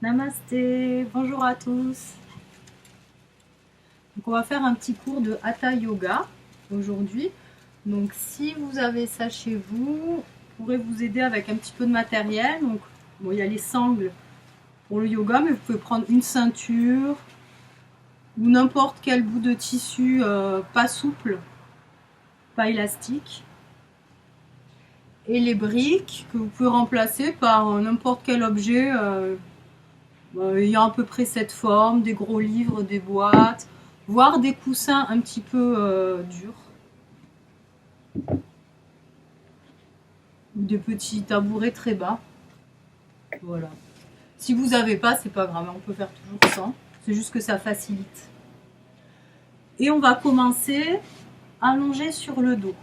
Namasté, bonjour à tous. Donc on va faire un petit cours de Hatha Yoga aujourd'hui. Donc si vous avez ça chez vous, je pourrais vous aider avec un petit peu de matériel. Donc bon, il y a les sangles pour le yoga, mais vous pouvez prendre une ceinture ou n'importe quel bout de tissu pas souple, pas élastique. Et les briques que vous pouvez remplacer par n'importe quel objet ayant à peu près cette forme, des gros livres, des boîtes, voire des coussins un petit peu durs, ou des petits tabourets très bas. Voilà. Si vous n'avez pas, c'est pas grave, on peut faire toujours sans. C'est juste que ça facilite. Et on va commencer allongé sur le dos.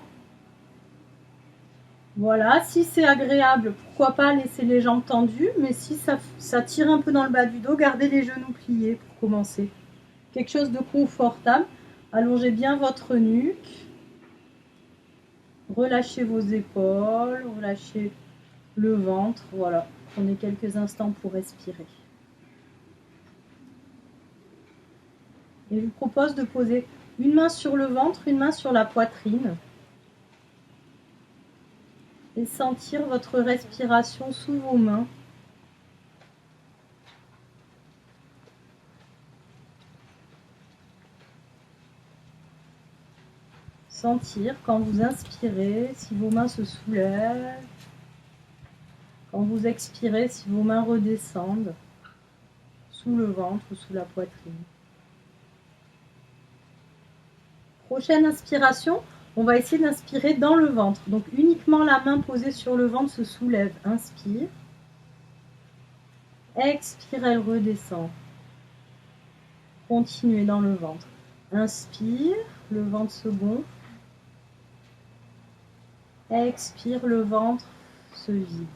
Voilà, si c'est agréable, pourquoi pas laisser les jambes tendues, mais si ça tire un peu dans le bas du dos, gardez les genoux pliés pour commencer. Quelque chose de confortable. Allongez bien votre nuque. Relâchez vos épaules, relâchez le ventre. Voilà, prenez quelques instants pour respirer. Et je vous propose de poser une main sur le ventre, une main sur la poitrine. Et sentir votre respiration sous vos mains. Sentir quand vous inspirez, si vos mains se soulèvent. Quand vous expirez, si vos mains redescendent sous le ventre ou sous la poitrine. Prochaine inspiration, on va essayer d'inspirer dans le ventre. Donc uniquement la main posée sur le ventre se soulève. Inspire. Expire, elle redescend. Continuez dans le ventre. Inspire, le ventre se gonfle. Expire, le ventre se vide.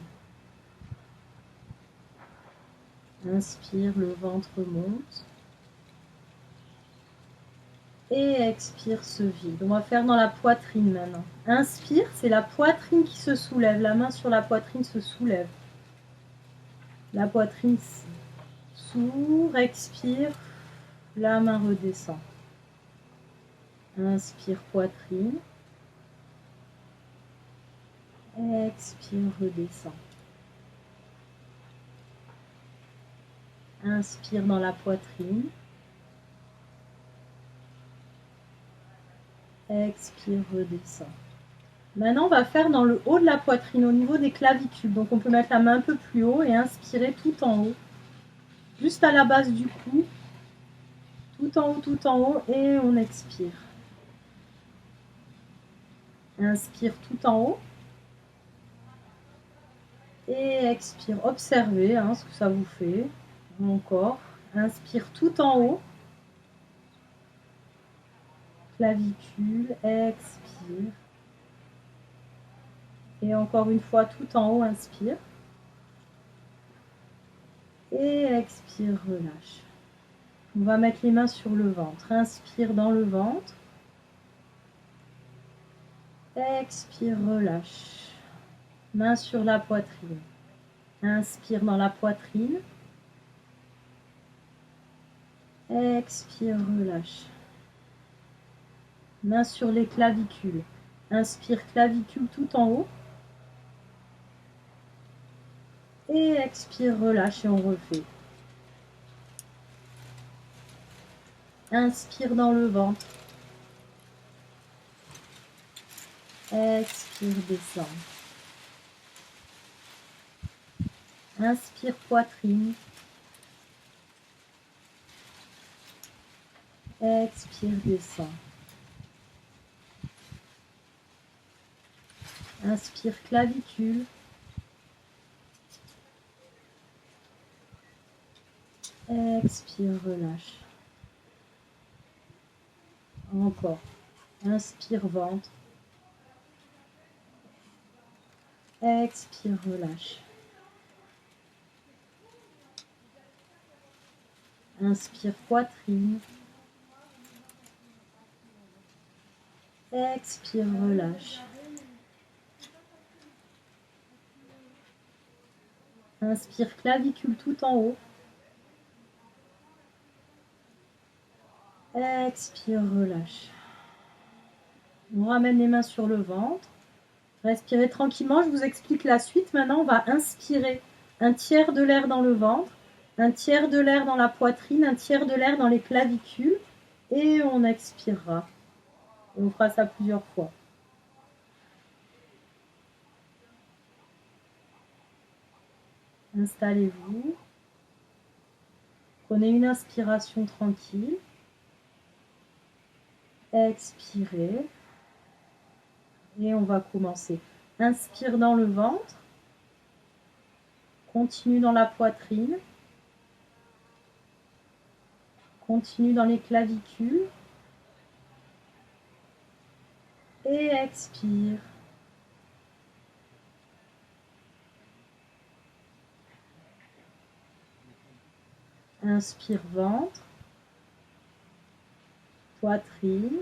Inspire, le ventre monte. Et expire, se vide. On va faire dans la poitrine maintenant. Inspire, c'est la poitrine qui se soulève. La main sur la poitrine se soulève. La poitrine s'ouvre, expire, la main redescend. Inspire, poitrine. Expire, redescend. Inspire dans la poitrine. Expire, redescend. Maintenant, on va faire dans le haut de la poitrine, au niveau des clavicules. Donc, on peut mettre la main un peu plus haut et inspirer tout en haut. Juste à la base du cou. Tout en haut et on expire. Inspire tout en haut. Et expire. Observez ce que ça vous fait. Encore. Inspire tout en haut. Clavicule. Expire. Et encore une fois, tout en haut, inspire. Et expire, relâche. On va mettre les mains sur le ventre. Inspire dans le ventre. Expire, relâche. Main sur la poitrine. Inspire dans la poitrine. Expire, relâche. Main sur les clavicules. Inspire, clavicule tout en haut. Et expire, relâche et on refait. Inspire dans le ventre. Expire, descend. Inspire, poitrine. Expire, descend. Inspire, clavicule. Expire, relâche. Encore. Inspire, ventre. Expire, relâche. Inspire, poitrine. Expire, relâche. Inspire, clavicule tout en haut. Expire, relâche. On ramène les mains sur le ventre. Respirez tranquillement, je vous explique la suite. Maintenant, on va inspirer un tiers de l'air dans le ventre, un tiers de l'air dans la poitrine, un tiers de l'air dans les clavicules et on expirera. On fera ça plusieurs fois. Installez-vous. Prenez une inspiration tranquille. Expirez. Et on va commencer. Inspire dans le ventre. Continue dans la poitrine. Continue dans les clavicules. Et expire. Inspire ventre, poitrine,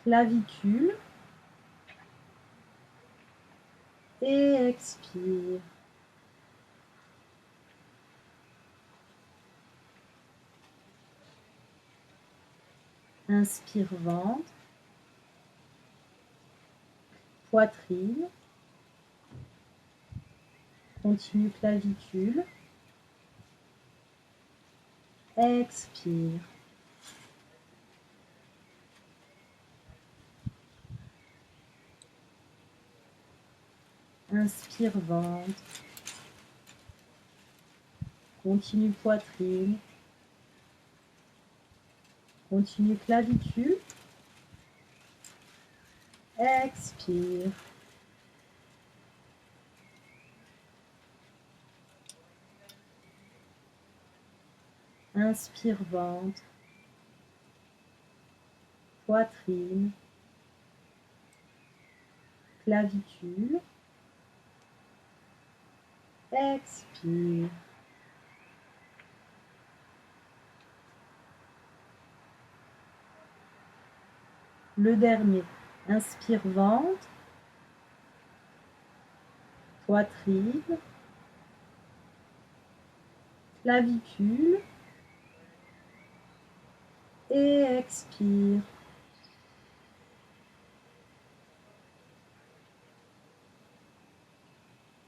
clavicule et expire. Inspire ventre, poitrine, continue clavicule, expire. Inspire ventre, continue poitrine, continue clavicule, expire. Inspire ventre, poitrine, clavicule, expire. Le dernier, inspire ventre, poitrine, clavicule et expire.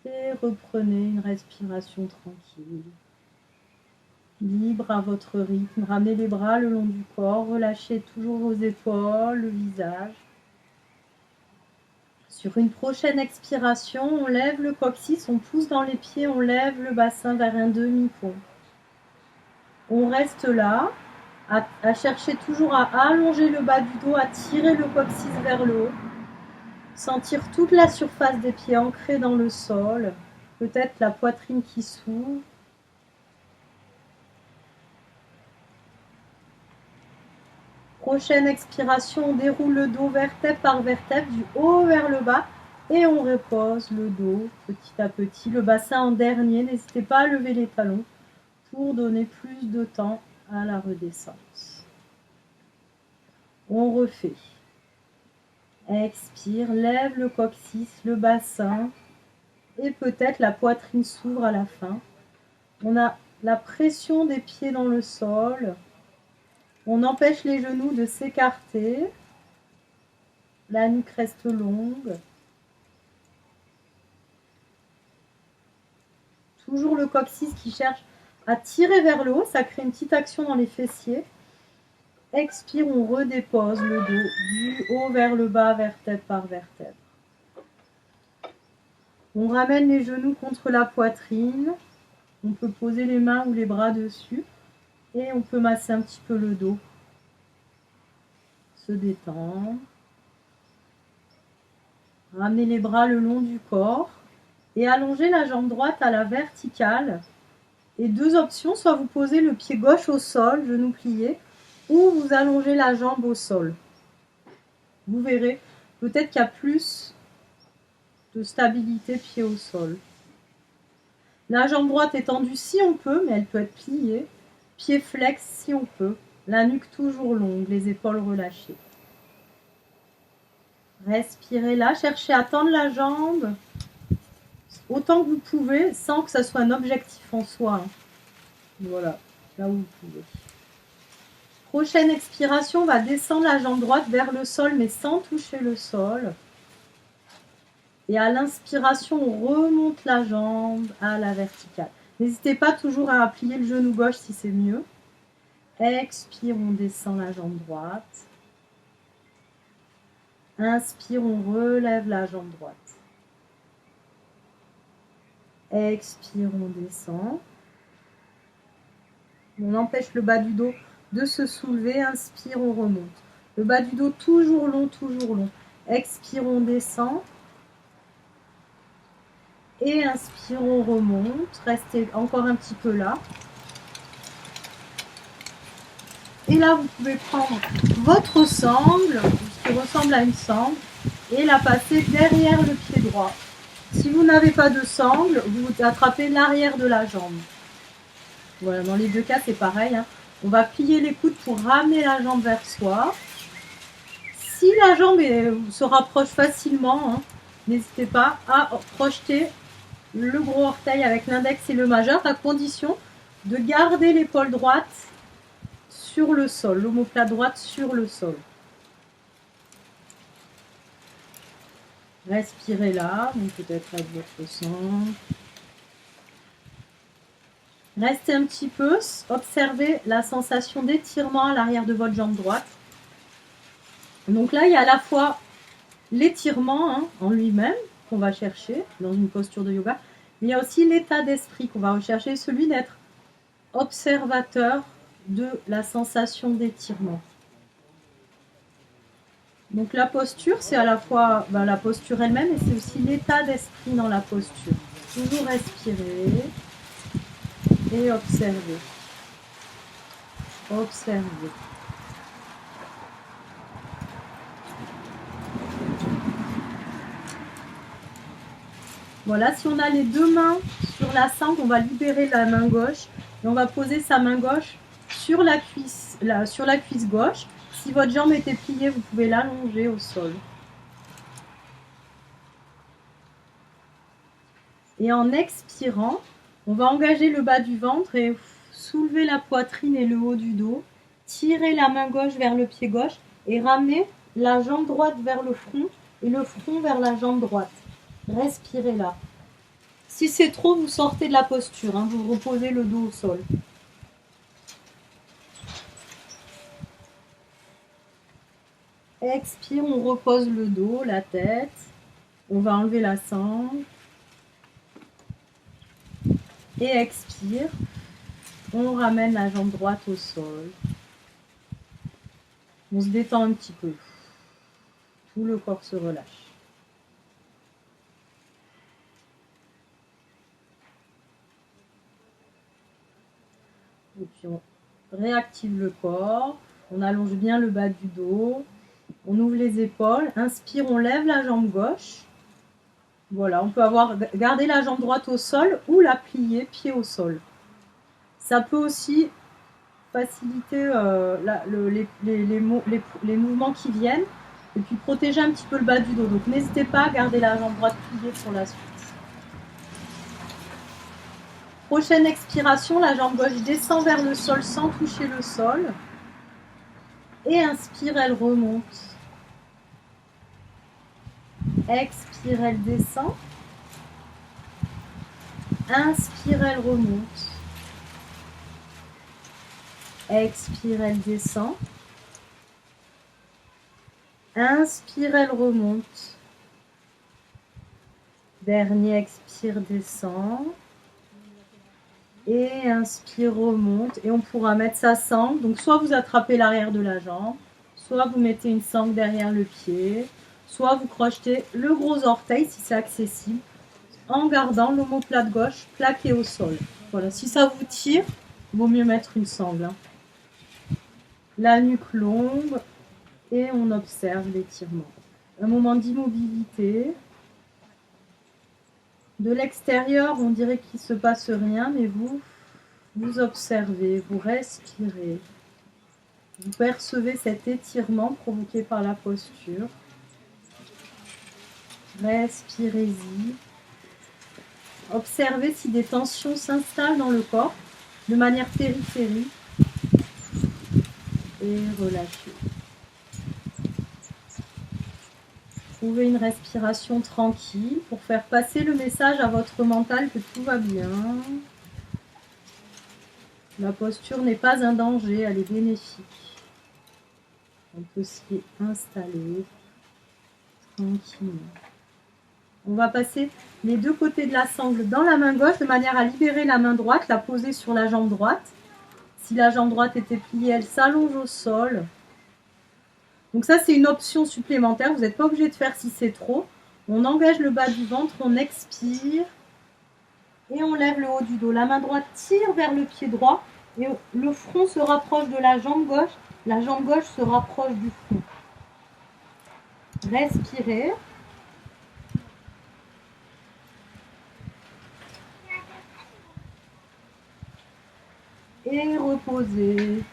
Et reprenez une respiration tranquille. Libre à votre rythme. Ramenez les bras le long du corps. Relâchez toujours vos épaules, le visage. Sur une prochaine expiration, on lève le coccyx, on pousse dans les pieds, on lève le bassin vers un demi-pont. On reste là, à chercher toujours à allonger le bas du dos, à tirer le coccyx vers le haut. Sentir toute la surface des pieds ancrée dans le sol. Peut-être la poitrine qui s'ouvre. Prochaine expiration, on déroule le dos vertèbre par vertèbre, du haut vers le bas. Et on repose le dos petit à petit. Le bassin en dernier, n'hésitez pas à lever les talons pour donner plus de temps à la redescente. On refait. Expire, lève le coccyx, le bassin. Et peut-être la poitrine s'ouvre à la fin. On a la pression des pieds dans le sol. On empêche les genoux de s'écarter. La nuque reste longue. Toujours le coccyx qui cherche à tirer vers le haut. Ça crée une petite action dans les fessiers. Expire, on redépose le dos du haut vers le bas, vertèbre par vertèbre. On ramène les genoux contre la poitrine. On peut poser les mains ou les bras dessus. Et on peut masser un petit peu le dos. Se détendre. Ramenez les bras le long du corps. Et allongez la jambe droite à la verticale. Et deux options, soit vous posez le pied gauche au sol, genou plié, ou vous allongez la jambe au sol. Vous verrez, peut-être qu'il y a plus de stabilité pied au sol. La jambe droite est tendue si on peut, mais elle peut être pliée. Pied flex si on peut. La nuque toujours longue, les épaules relâchées. Respirez là, cherchez à tendre la jambe autant que vous pouvez, sans que ça soit un objectif en soi. Voilà, là où vous pouvez. Prochaine expiration, on va descendre la jambe droite vers le sol, mais sans toucher le sol. Et à l'inspiration, on remonte la jambe à la verticale. N'hésitez pas toujours à plier le genou gauche si c'est mieux. Expire, on descend la jambe droite. Inspire, on relève la jambe droite. Expire, on descend. On empêche le bas du dos de se soulever. Inspire, on remonte. Le bas du dos toujours long, toujours long. Expire, on descend. Et inspire, on remonte. Restez encore un petit peu là. Et là, vous pouvez prendre votre sangle, qui ressemble à une sangle, et la passer derrière le pied droit. Si vous n'avez pas de sangle, vous attrapez l'arrière de la jambe. Voilà, dans les deux cas, c'est pareil. Hein. On va plier les coudes pour ramener la jambe vers soi. Si la jambe se rapproche facilement, hein, n'hésitez pas à projeter le gros orteil avec l'index et le majeur, à condition de garder l'épaule droite sur le sol, l'omoplate droite sur le sol. Respirez là, donc peut-être avec votre sang. Restez un petit peu, observez la sensation d'étirement à l'arrière de votre jambe droite. Donc là, il y a à la fois l'étirement en lui-même qu'on va chercher dans une posture de yoga, mais il y a aussi l'état d'esprit qu'on va rechercher, celui d'être observateur de la sensation d'étirement. Donc la posture, c'est à la fois la posture elle-même et c'est aussi l'état d'esprit dans la posture. Toujours respirer et observer. Observer. Voilà, si on a les deux mains sur la sangle, on va libérer la main gauche et on va poser sa main gauche sur la cuisse gauche. Si votre jambe était pliée, vous pouvez l'allonger au sol. Et en expirant, on va engager le bas du ventre et soulever la poitrine et le haut du dos. Tirer la main gauche vers le pied gauche et ramener la jambe droite vers le front et le front vers la jambe droite. Respirez là. Si c'est trop, vous sortez de la posture, hein, vous reposez le dos au sol. Expire, on repose le dos, la tête. On va enlever la sangle. Et expire, on ramène la jambe droite au sol. On se détend un petit peu. Tout le corps se relâche. Et puis on réactive le corps. On allonge bien le bas du dos. On ouvre les épaules. Inspire, on lève la jambe gauche. Voilà, on peut garder la jambe droite au sol ou la plier, pied au sol. Ça peut aussi faciliter les mouvements qui viennent et puis protéger un petit peu le bas du dos. Donc n'hésitez pas à garder la jambe droite pliée pour la suite. Prochaine expiration, la jambe gauche descend vers le sol sans toucher le sol. Et inspire, elle remonte. Expire, elle descend. Inspire, elle remonte. Expire, elle descend. Inspire, elle remonte. Dernier expire, descend. Et inspire, remonte. Et on pourra mettre sa sangle. Donc soit vous attrapez l'arrière de la jambe, soit vous mettez une sangle derrière le pied, soit vous crochetez le gros orteil si c'est accessible, en gardant l'omoplate gauche plaquée au sol. Voilà, si ça vous tire, il vaut mieux mettre une sangle. Hein. La nuque longue et on observe l'étirement. Un moment d'immobilité. De l'extérieur, on dirait qu'il ne se passe rien, mais vous observez, vous respirez. Vous percevez cet étirement provoqué par la posture. Respirez-y. Observez si des tensions s'installent dans le corps de manière périphérique. et relâchez. Trouvez une respiration tranquille pour faire passer le message à votre mental que tout va bien. La posture n'est pas un danger, elle est bénéfique. On peut s'y installer tranquillement. On va passer les deux côtés de la sangle dans la main gauche de manière à libérer la main droite, la poser sur la jambe droite. Si la jambe droite était pliée, elle s'allonge au sol. Donc ça, c'est une option supplémentaire. Vous n'êtes pas obligé de faire si c'est trop. On engage le bas du ventre, on expire et on lève le haut du dos. La main droite tire vers le pied droit et le front se rapproche de la jambe gauche. La jambe gauche se rapproche du front. Respirez. Et reposez.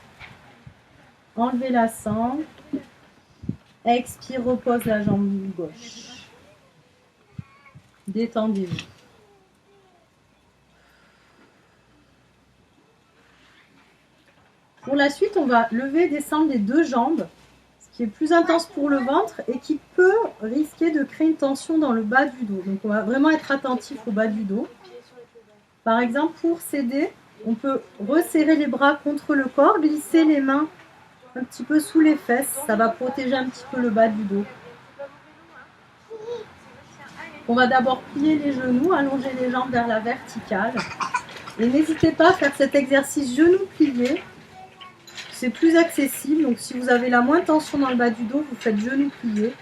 Enlevez la sangle. Expire, repose la jambe gauche. Détendez-vous. Pour la suite, on va lever et descendre les deux jambes, ce qui est plus intense pour le ventre et qui peut risquer de créer une tension dans le bas du dos. Donc on va vraiment être attentif au bas du dos. Par exemple, pour s'aider, on peut resserrer les bras contre le corps, glisser les mains un petit peu sous les fesses, ça va protéger un petit peu le bas du dos. On va d'abord plier les genoux, allonger les jambes vers la verticale. Et n'hésitez pas à faire cet exercice genoux pliés. C'est plus accessible, donc si vous avez la moins tension dans le bas du dos, vous faites genoux pliés.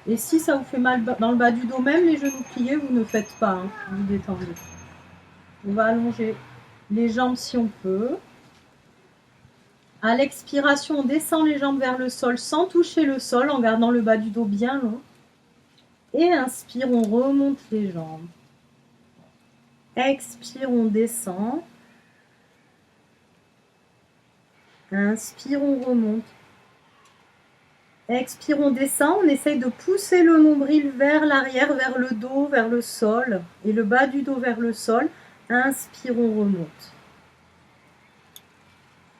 Et si ça vous fait mal dans le bas du dos, même les genoux pliés, vous ne faites pas, hein, vous détendez. On va allonger les jambes si on peut. À l'expiration, on descend les jambes vers le sol sans toucher le sol, en gardant le bas du dos bien long. Et inspire, on remonte les jambes. Expire, on descend. Inspire, on remonte. Expire, on descend. On essaye de pousser le nombril vers l'arrière, vers le dos, vers le sol. Et le bas du dos vers le sol. Inspire, on remonte.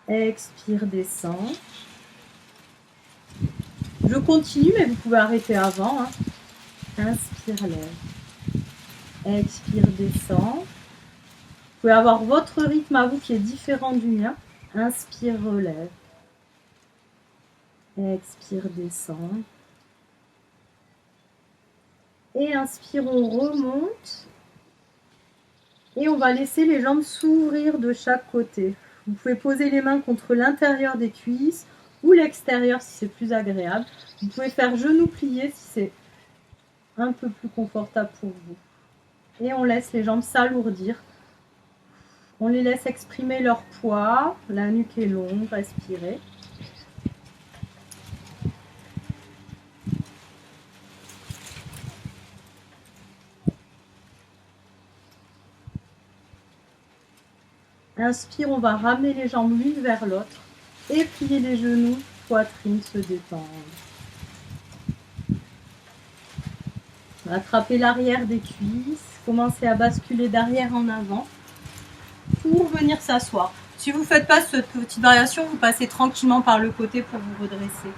Expire, descend. Je continue, mais vous pouvez arrêter avant. Hein. Inspire, lève. Expire, descend. Vous pouvez avoir votre rythme à vous qui est différent du mien. Inspire, relève. Expire, descend. Et inspire, on remonte. Et on va laisser les jambes s'ouvrir de chaque côté. Vous pouvez poser les mains contre l'intérieur des cuisses ou l'extérieur si c'est plus agréable. Vous pouvez faire genoux pliés si c'est un peu plus confortable pour vous. Et on laisse les jambes s'alourdir. On les laisse exprimer leur poids. La nuque est longue, respirez. Inspire, on va ramener les jambes l'une vers l'autre et plier les genoux, poitrine se détendre. Attrapez l'arrière des cuisses, commencez à basculer d'arrière en avant pour venir s'asseoir. Si vous ne faites pas cette petite variation, vous passez tranquillement par le côté pour vous redresser.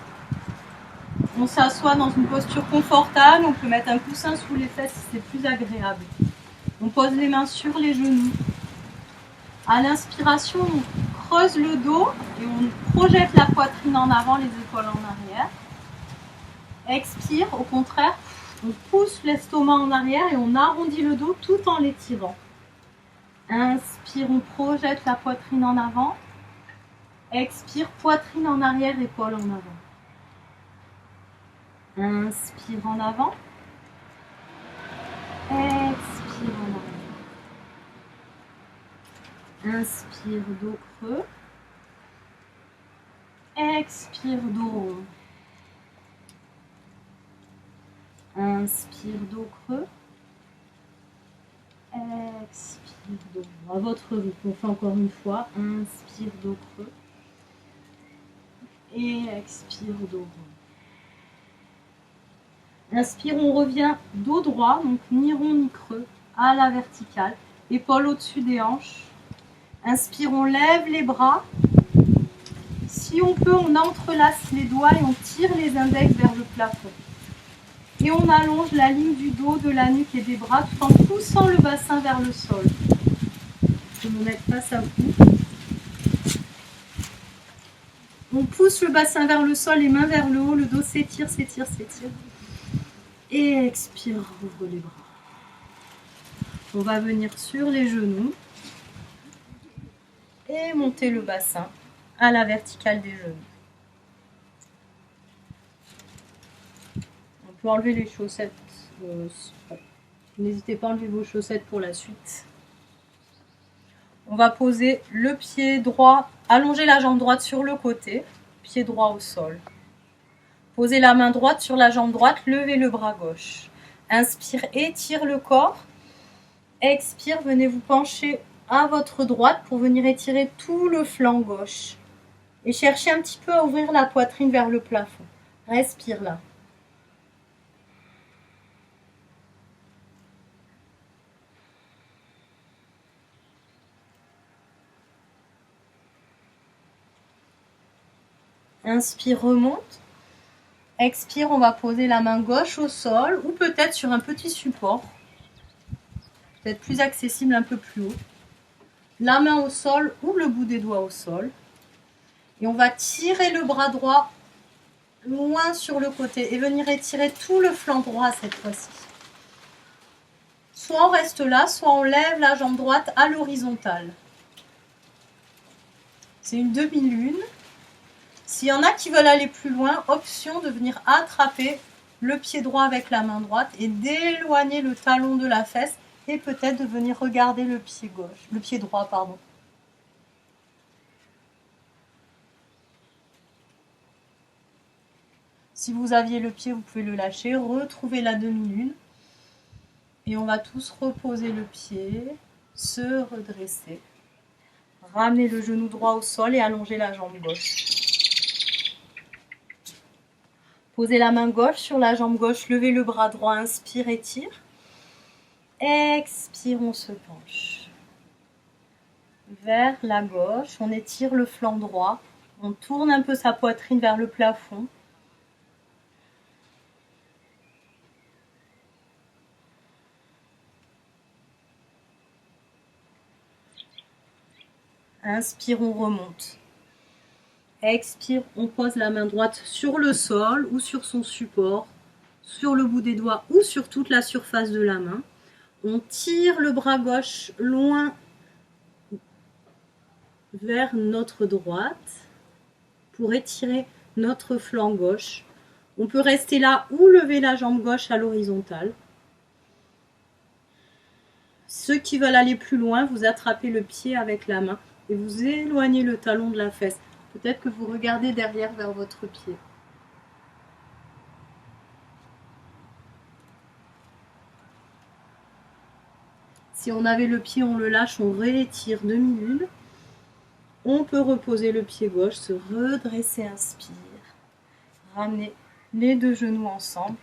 On s'assoit dans une posture confortable, on peut mettre un coussin sous les fesses si c'est plus agréable. On pose les mains sur les genoux. À l'inspiration, on creuse le dos et on projette la poitrine en avant, les épaules en arrière. Expire, au contraire, on pousse l'estomac en arrière et on arrondit le dos tout en l'étirant. Inspire, on projette la poitrine en avant. Expire, poitrine en arrière, épaules en avant. Inspire en avant. Expire en arrière. Inspire, dos creux. Expire, dos rond. Inspire, dos creux. Expire, dos rond. À votre rythme, on fait encore une fois. Inspire, dos creux. Et expire, dos rond. Inspire, on revient dos droit, donc ni rond ni creux, à la verticale. Épaules au-dessus des hanches. Inspire, on lève les bras. Si Si on peut, on entrelace les doigts et on tire les index vers le plafond. Et on allonge la ligne du dos, de la nuque et des bras tout en poussant le bassin vers le sol. Je vais me mettre face à vous. On pousse le bassin vers le sol, les mains vers le haut, le dos s'étire, s'étire, s'étire. Et expire, ouvre les bras. On va venir sur les genoux et monter le bassin à la verticale des genoux. On peut enlever les chaussettes. N'hésitez pas à enlever vos chaussettes pour la suite. On va poser le pied droit, allonger la jambe droite sur le côté, pied droit au sol. Posez la main droite sur la jambe droite, levez le bras gauche. Inspire, étire le corps. Expire, venez vous pencher à votre droite pour venir étirer tout le flanc gauche. Et cherchez un petit peu à ouvrir la poitrine vers le plafond. Respire là. Inspire, remonte. Expire, on va poser la main gauche au sol ou peut-être sur un petit support. Peut-être plus accessible un peu plus haut. La main au sol ou le bout des doigts au sol. Et on va tirer le bras droit loin sur le côté et venir étirer tout le flanc droit cette fois-ci. Soit on reste là, soit on lève la jambe droite à l'horizontale. C'est une demi-lune. S'il y en a qui veulent aller plus loin, option de venir attraper le pied droit avec la main droite et d'éloigner le talon de la fesse et peut-être de venir regarder le pied gauche, le pied droit, pardon. Si vous aviez le pied, vous pouvez le lâcher, retrouvez la demi-lune. Et on va tous reposer le pied, se redresser. Ramener le genou droit au sol et allonger la jambe gauche. Posez la main gauche sur la jambe gauche, levez le bras droit, inspire, étire. Expire, on se penche. Vers la gauche, on étire le flanc droit. On tourne un peu sa poitrine vers le plafond. Inspire, on remonte. Expire, on pose la main droite sur le sol ou sur son support, sur le bout des doigts ou sur toute la surface de la main. On tire le bras gauche loin vers notre droite pour étirer notre flanc gauche. On peut rester là ou lever la jambe gauche à l'horizontale. Ceux qui veulent aller plus loin, vous attrapez le pied avec la main et vous éloignez le talon de la fesse. Peut-être que vous regardez derrière vers votre pied. Si on avait le pied, on le lâche, on réétire demi-lune. On peut reposer le pied gauche, se redresser, inspire. Ramener les deux genoux ensemble.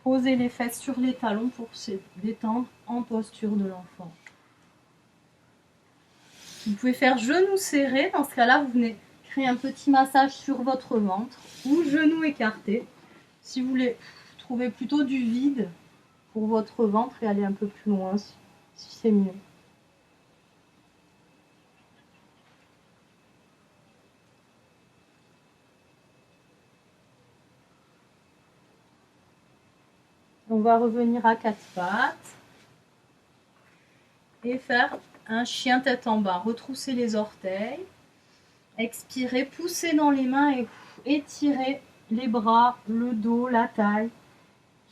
Poser les fesses sur les talons pour se détendre en posture de l'enfant. Vous pouvez faire genoux serrés. Dans ce cas-là, vous venez créer un petit massage sur votre ventre ou genoux écartés. Si vous voulez trouver plutôt du vide pour votre ventre et aller un peu plus loin, si c'est mieux. On va revenir à quatre pattes et faire un chien tête en bas. Retroussez les orteils, expirez, poussez dans les mains et étirez les bras, le dos, la taille.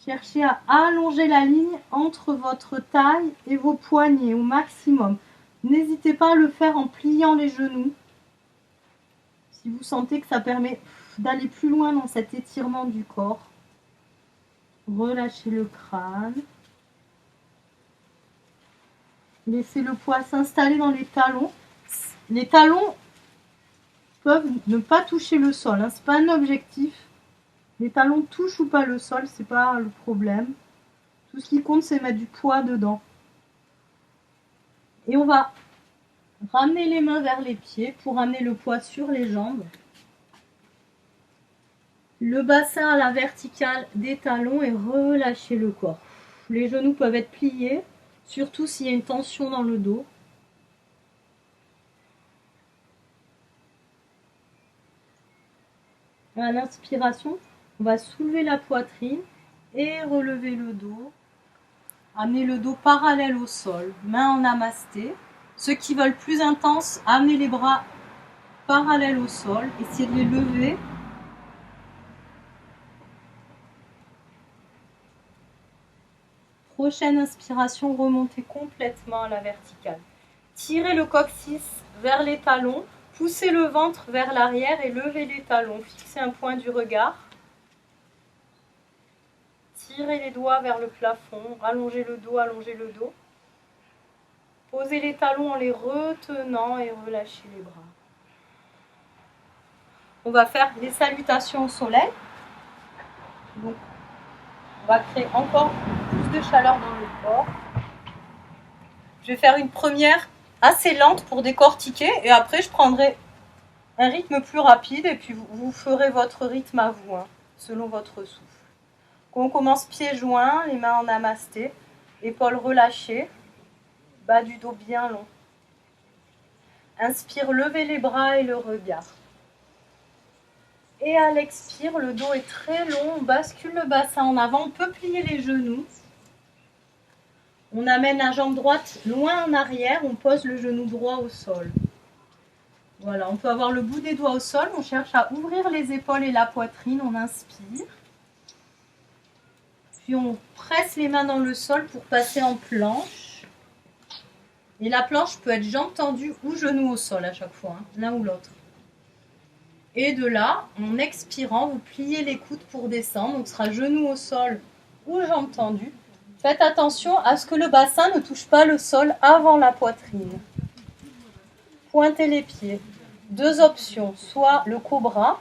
Cherchez à allonger la ligne entre votre taille et vos poignets au maximum. N'hésitez pas à le faire en pliant les genoux. Si vous sentez que ça permet d'aller plus loin dans cet étirement du corps. Relâchez le crâne. Laissez le poids s'installer dans les talons. Les talons peuvent ne pas toucher le sol. Ce n'est pas un objectif. Les talons touchent ou pas le sol, c'est pas le problème. Tout ce qui compte, c'est mettre du poids dedans. Et on va ramener les mains vers les pieds pour ramener le poids sur les jambes. Le bassin à la verticale des talons et relâchez le corps. Les genoux peuvent être pliés, surtout s'il y a une tension dans le dos. À l'inspiration, on va soulever la poitrine et relever le dos. Amenez le dos parallèle au sol, main en namasté. Ceux qui veulent plus intense, amenez les bras parallèles au sol, essayez de les lever. Prochaine inspiration, remontez complètement à la verticale. Tirez le coccyx vers les talons, poussez le ventre vers l'arrière et levez les talons. Fixez un point du regard. Tirez les doigts vers le plafond, allongez le dos, allongez le dos. Posez les talons en les retenant et relâchez les bras. On va faire les salutations au soleil. Donc, on va créer encore plus de chaleur dans le corps. Je vais faire une première assez lente pour décortiquer et après je prendrai un rythme plus rapide et puis vous ferez votre rythme à vous, hein, selon votre souffle. On commence pieds joints, les mains en namasté, épaules relâchées, bas du dos bien long. Inspire, levez les bras et le regard. Et à l'expire, le dos est très long, on bascule le bassin en avant, on peut plier les genoux. On amène la jambe droite loin en arrière, on pose le genou droit au sol. Voilà, on peut avoir le bout des doigts au sol, on cherche à ouvrir les épaules et la poitrine, on inspire. Puis on presse les mains dans le sol pour passer en planche. Et la planche peut être jambes tendues ou genoux au sol à chaque fois, hein, l'un ou l'autre. Et de là, en expirant, vous pliez les coudes pour descendre. Donc ce sera genoux au sol ou jambes tendues. Faites attention à ce que le bassin ne touche pas le sol avant la poitrine. Pointez les pieds. Deux options, soit le cobra,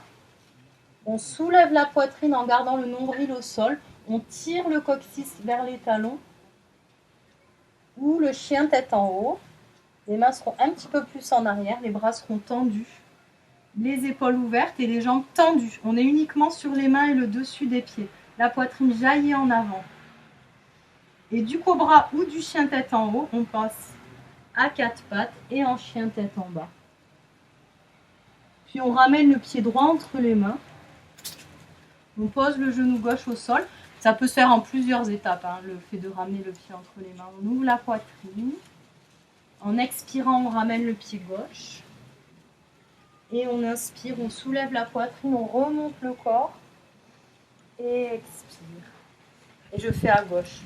on soulève la poitrine en gardant le nombril au sol, on tire le coccyx vers les talons, ou le chien tête en haut. Les mains seront un petit peu plus en arrière, les bras seront tendus, les épaules ouvertes et les jambes tendues. On est uniquement sur les mains et le dessus des pieds. La poitrine jaillit en avant. Et du cobra ou du chien tête en haut, on passe à quatre pattes et en chien tête en bas. Puis on ramène le pied droit entre les mains. On pose le genou gauche au sol. Ça peut se faire en plusieurs étapes, hein, le fait de ramener le pied entre les mains. On ouvre la poitrine. En expirant, on ramène le pied gauche. Et on inspire, on soulève la poitrine, on remonte le corps. Et expire. Et je fais à gauche.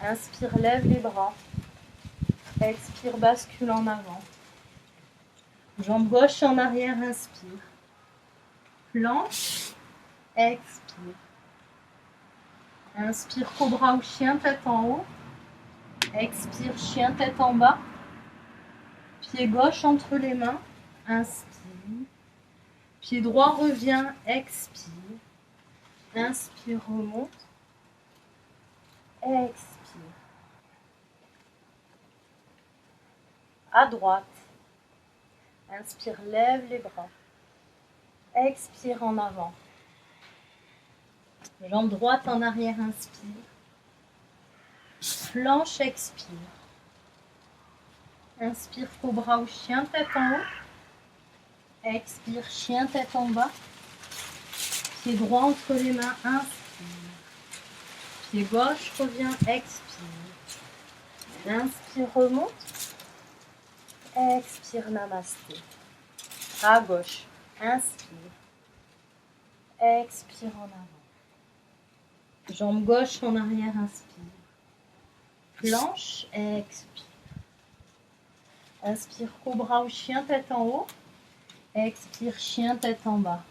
Inspire, lève les bras. Expire, bascule en avant. Jambe gauche en arrière, inspire. Planche, expire. Inspire, cobra ou chien tête en haut. Expire, chien tête en bas. Pied gauche entre les mains, inspire. Pied droit revient, expire. Inspire, remonte. Expire. À droite. Inspire, lève les bras. Expire en avant. Jambe droite en arrière, inspire. Planche, expire. Inspire, cobra ou chien tête en haut. Expire, chien tête en bas. Pied droit entre les mains, inspire. Pied gauche revient, expire. Inspire, remonte. Expire, namasté. À gauche, inspire. Expire en avant. Jambe gauche en arrière, inspire. Planche, expire. Inspire, cobra ou chien tête en haut. Expire, chien tête en bas.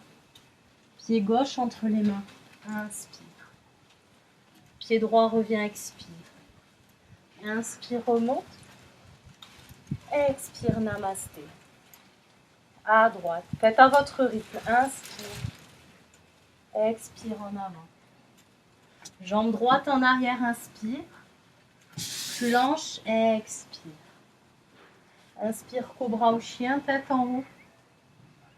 Pied gauche entre les mains, inspire. Pied droit revient, expire. Inspire, remonte. Expire, namasté. À droite. Faites à votre rythme. Inspire. Expire en avant. Jambe droite en arrière, inspire. Planche, expire. Inspire, cobra ou chien tête en haut.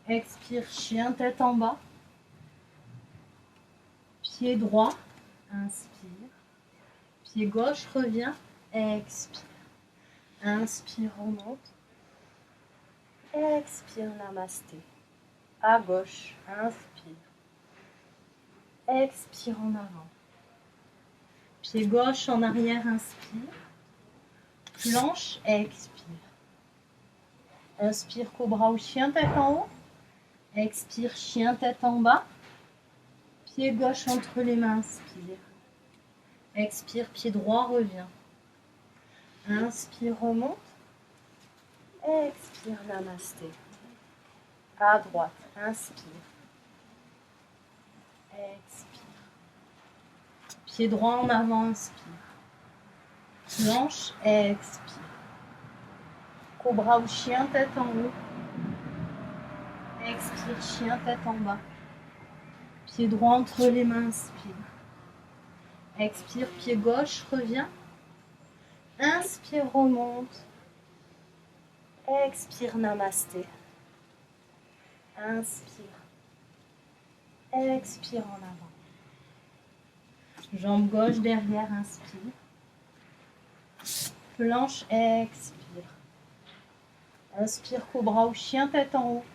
Expire, chien tête en bas. Pied droit, inspire. Pied gauche revient, expire. Inspire, remonte. Expire, namasté. À gauche, inspire. Expire en avant. Pied gauche en arrière, inspire. Planche, expire. Inspire, cobra ou chien, tête en haut. Expire, chien, tête en bas. Pied gauche entre les mains, inspire. Expire, pied droit, revient. Inspire, remonte. Expire, namasté. À droite, inspire. Expire. Pied droit en avant, inspire. Planche, expire. Cobra ou chien, tête en haut. Expire, chien, tête en bas. Pied droit entre les mains, inspire. Expire, pied gauche, revient. Inspire, remonte. Expire, namasté. Inspire. Expire en avant. Jambe gauche derrière, inspire. Planche, expire. Inspire, cobra ou chien, tête en haut.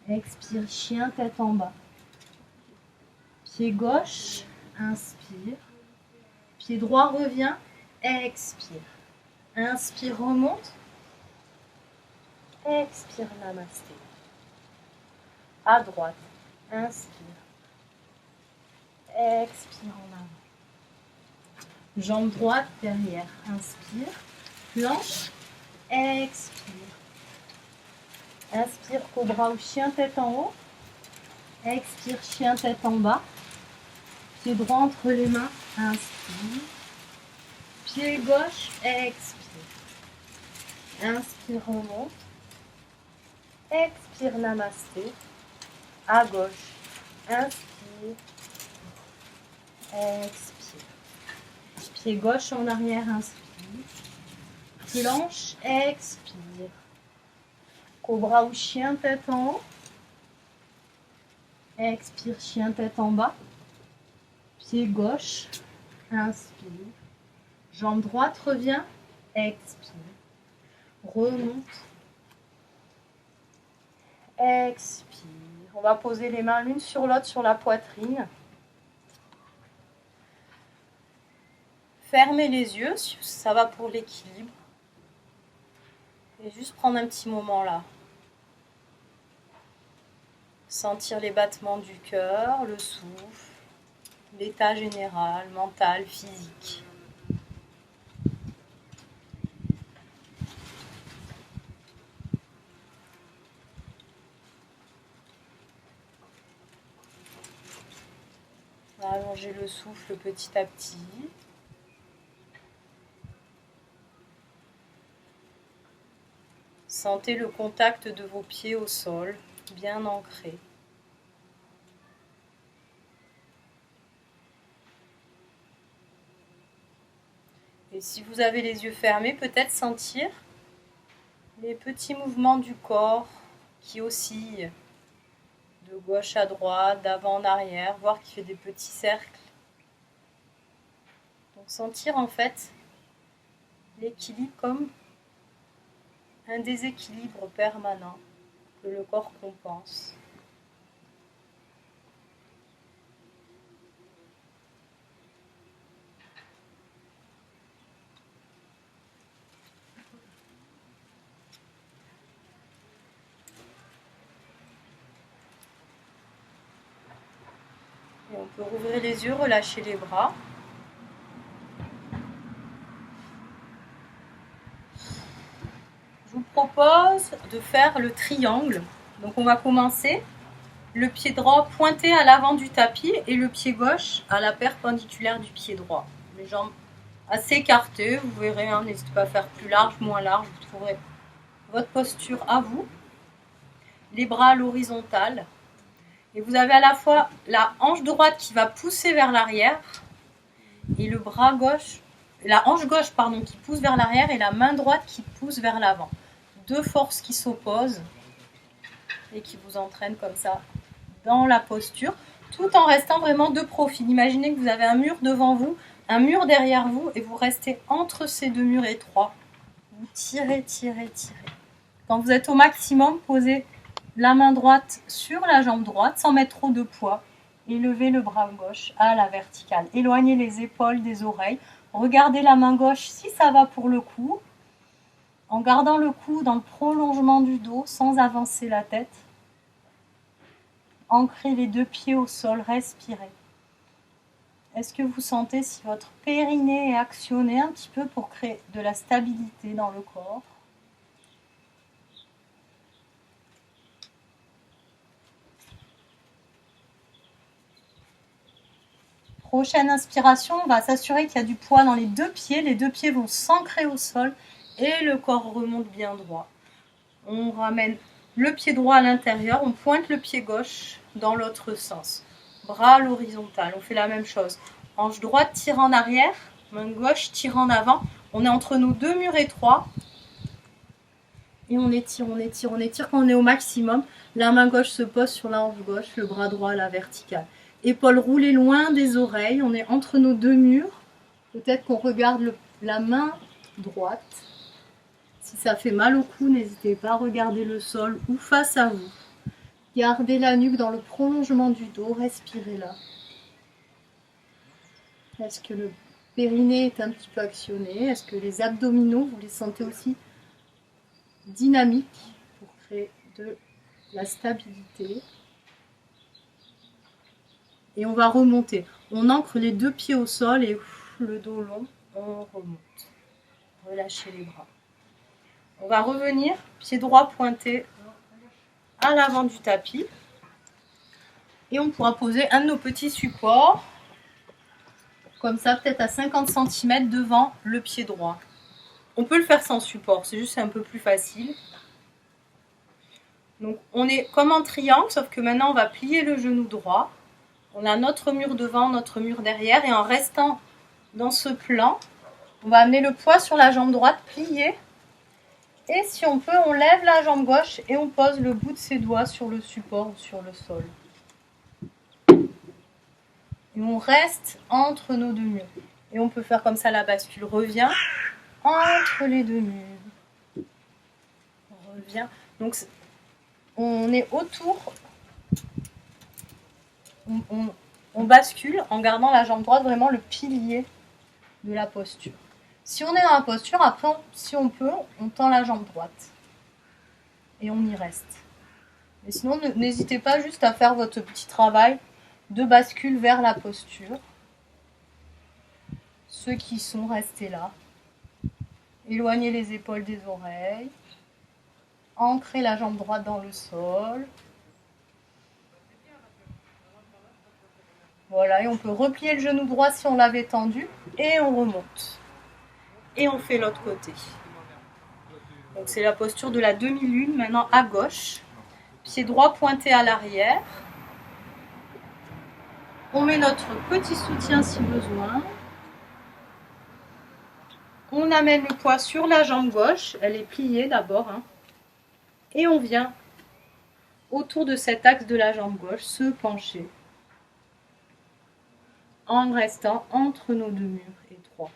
Expire, chien, tête en bas. Pied gauche, inspire. Pied droit revient, expire. Inspire, remonte. Expire, namasté. À droite, inspire. Expire en avant. Jambe droite derrière, inspire. Planche, expire. Inspire, cobra ou chien, tête en haut. Expire, chien, tête en bas. Pied droit entre les mains, inspire. Pied gauche, expire. Inspire, remonte. Expire, namasté. À gauche, inspire. Expire. Pied gauche en arrière, inspire. Planche, expire. Cobra ou chien, tête en haut. Expire, chien, tête en bas. Pied gauche, inspire. Jambe droite revient, expire. Remonte. Expire. On va poser les mains l'une sur l'autre sur la poitrine. Fermez les yeux, ça va pour l'équilibre. Et juste prendre un petit moment là. Sentir les battements du cœur, le souffle, l'état général, mental, physique. Allongez le souffle petit à petit. Sentez le contact de vos pieds au sol, bien ancré. Et si vous avez les yeux fermés, peut-être sentir les petits mouvements du corps qui oscillent de gauche à droite, d'avant en arrière, voir qu'il fait des petits cercles. Donc sentir en fait l'équilibre comme un déséquilibre permanent que le corps compense. Et on peut rouvrir les yeux, relâcher les bras. Je vous propose de faire le triangle. Donc on va commencer le pied droit pointé à l'avant du tapis et le pied gauche à la perpendiculaire du pied droit. Les jambes assez écartées, vous verrez, hein, n'hésitez pas à faire plus large, moins large, vous trouverez votre posture à vous. Les bras à l'horizontale. Et vous avez à la fois la hanche droite qui va pousser vers l'arrière et le bras gauche, la hanche gauche pardon, qui pousse vers l'arrière et la main droite qui pousse vers l'avant. Deux forces qui s'opposent et qui vous entraînent comme ça dans la posture. tout en restant vraiment de profil. Imaginez que vous avez un mur devant vous, un mur derrière vous, et vous restez entre ces deux murs étroits. Vous tirez, tirez, tirez. Quand vous êtes au maximum, posez la main droite sur la jambe droite sans mettre trop de poids et levez le bras gauche à la verticale. Éloignez les épaules des oreilles. Regardez la main gauche si ça va pour le cou, en gardant le cou dans le prolongement du dos sans avancer la tête. Ancrez les deux pieds au sol, respirez. Est-ce que vous sentez si votre périnée est actionné un petit peu pour créer de la stabilité dans le corps? Prochaine inspiration, on va s'assurer qu'il y a du poids dans les deux pieds. Les deux pieds vont s'ancrer au sol et le corps remonte bien droit. On ramène le pied droit à l'intérieur, on pointe le pied gauche dans l'autre sens. Bras à l'horizontale, on fait la même chose. Hanche droite tire en arrière, main gauche tire en avant. On est entre nos deux murs étroits. Et on étire, on étire, on étire. Quand on est au maximum, la main gauche se pose sur la hanche gauche, le bras droit à la verticale. Épaules roulées loin des oreilles, on est entre nos deux murs. Peut-être qu'on regarde la main droite. Si ça fait mal au cou, n'hésitez pas à regarder le sol ou face à vous. Gardez la nuque dans le prolongement du dos, respirez là. Est-ce que le périnée est un petit peu actionné? Est-ce que les abdominaux, vous les sentez aussi dynamiques pour créer de la stabilité? Et on va remonter. On ancre les deux pieds au sol et le dos long, on remonte. Relâchez les bras. On va revenir, pied droit pointé à l'avant du tapis. Et on pourra poser un de nos petits supports, comme ça, peut-être à 50 cm devant le pied droit. On peut le faire sans support, c'est juste un peu plus facile. Donc on est comme en triangle, sauf que maintenant on va plier le genou droit. On a notre mur devant, notre mur derrière, et en restant dans ce plan, on va amener le poids sur la jambe droite, plier. Et si on peut, on lève la jambe gauche et on pose le bout de ses doigts sur le support ou sur le sol. Et on reste entre nos deux murs. Et on peut faire comme ça, la bascule revient entre les deux murs. On revient. Donc on est autour. On bascule en gardant la jambe droite vraiment le pilier de la posture. Si on est dans la posture, après, si on peut, on tend la jambe droite. Et on y reste. Et sinon, n'hésitez pas juste à faire votre petit travail de bascule vers la posture. Ceux qui sont restés là. Éloignez les épaules des oreilles. Ancrez la jambe droite dans le sol. Voilà, et on peut replier le genou droit si on l'avait tendu. Et on remonte. Et on fait l'autre côté. Donc c'est la posture de la demi-lune, maintenant à gauche. Pied droit pointé à l'arrière. On met notre petit soutien si besoin. On amène le poids sur la jambe gauche. Elle est pliée d'abord. Et on vient autour de cet axe de la jambe gauche se pencher. En restant entre nos deux murs étroits.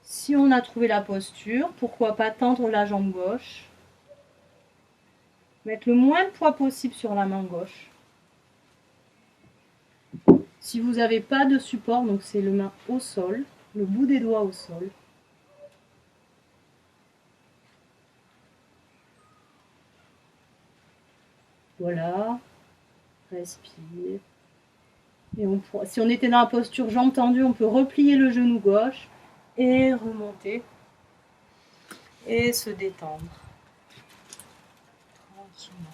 Si on a trouvé la posture, pourquoi pas tendre la jambe gauche. Mettre le moins de poids possible sur la main gauche. Si vous n'avez pas de support, donc c'est le main au sol, le bout des doigts au sol. Voilà. Respire. Et si on était dans la posture jambe tendue, on peut replier le genou gauche et remonter et se détendre tranquillement.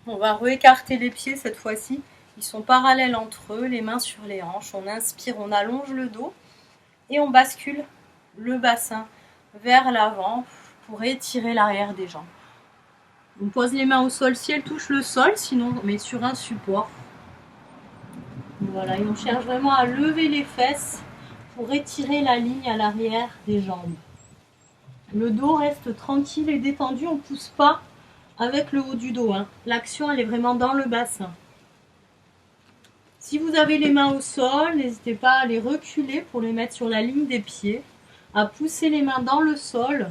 On va réécarter les pieds cette fois-ci. Ils sont parallèles entre eux, les mains sur les hanches. On inspire, on allonge le dos et on bascule le bassin vers l'avant pour étirer l'arrière des jambes. On pose les mains au sol si elles touchent le sol, sinon on met sur un support. Voilà, et on cherche vraiment à lever les fesses pour étirer la ligne à l'arrière des jambes. Le dos reste tranquille et détendu, on ne pousse pas avec le haut du dos. Hein. L'action, elle est vraiment dans le bassin. Si vous avez les mains au sol, n'hésitez pas à les reculer pour les mettre sur la ligne des pieds, à pousser les mains dans le sol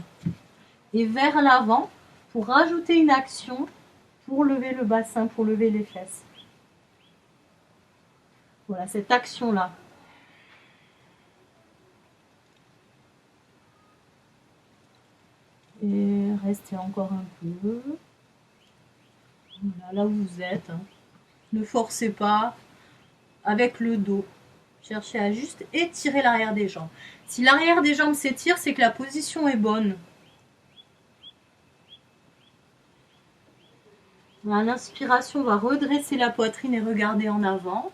et vers l'avant pour rajouter une action pour lever le bassin, pour lever les fesses. Voilà, cette action-là. Et restez encore un peu. Voilà, là où vous êtes. Hein. Ne forcez pas avec le dos. Cherchez à juste étirer l'arrière des jambes. Si l'arrière des jambes s'étire, c'est que la position est bonne. À l'inspiration, on va redresser la poitrine et regarder en avant.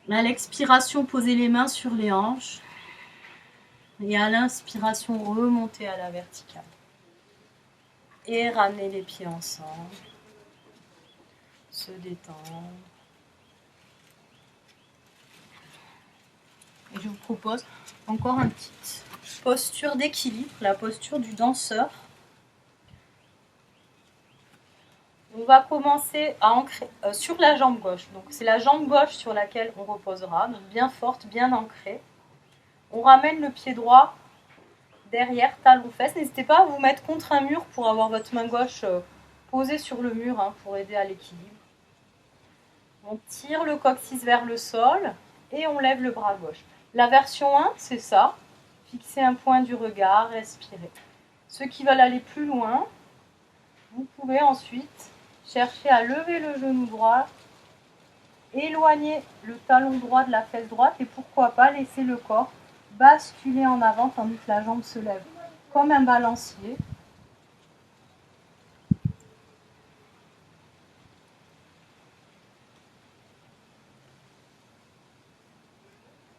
À l'expiration, posez les mains sur les hanches. Et à l'inspiration, remontez à la verticale. Et ramenez les pieds ensemble. Se détendre. Et je vous propose encore une petite posture d'équilibre, la posture du danseur. On va commencer à ancrer sur la jambe gauche. Donc c'est la jambe gauche sur laquelle on reposera, donc bien forte, bien ancrée. On ramène le pied droit derrière, talon-fesse. N'hésitez pas à vous mettre contre un mur pour avoir votre main gauche posée sur le mur hein, pour aider à l'équilibre. On tire le coccyx vers le sol et on lève le bras gauche. La version 1, c'est ça. Fixez un point du regard, respirez. Ceux qui veulent aller plus loin, vous pouvez ensuite chercher à lever le genou droit, éloigner le talon droit de la fesse droite et pourquoi pas laisser le corps basculer en avant tandis que la jambe se lève comme un balancier.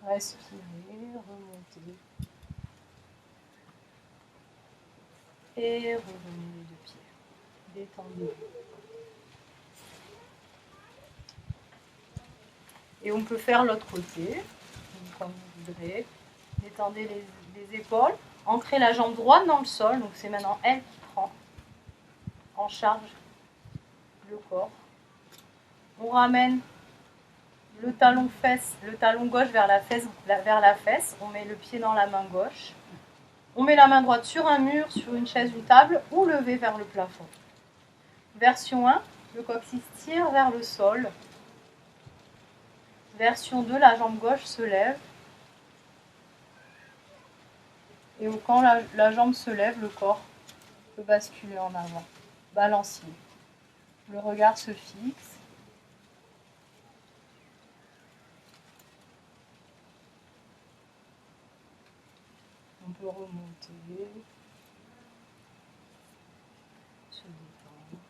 Respirez, remontez. Et revenez les deux pieds. Détendez-vous. Et on peut faire l'autre côté, comme vous voudrez. Détendez les épaules. Ancrez la jambe droite dans le sol. Donc c'est maintenant elle qui prend en charge le corps. On ramène le talon gauche vers la fesse. On met le pied dans la main gauche. On met la main droite sur un mur, sur une chaise, une table ou levée vers le plafond. Version 1, le coccyx tire vers le sol. Version 2, la jambe gauche se lève. Et quand la jambe se lève, le corps peut basculer en avant. Balancier. Le regard se fixe. On peut remonter. Se détendre.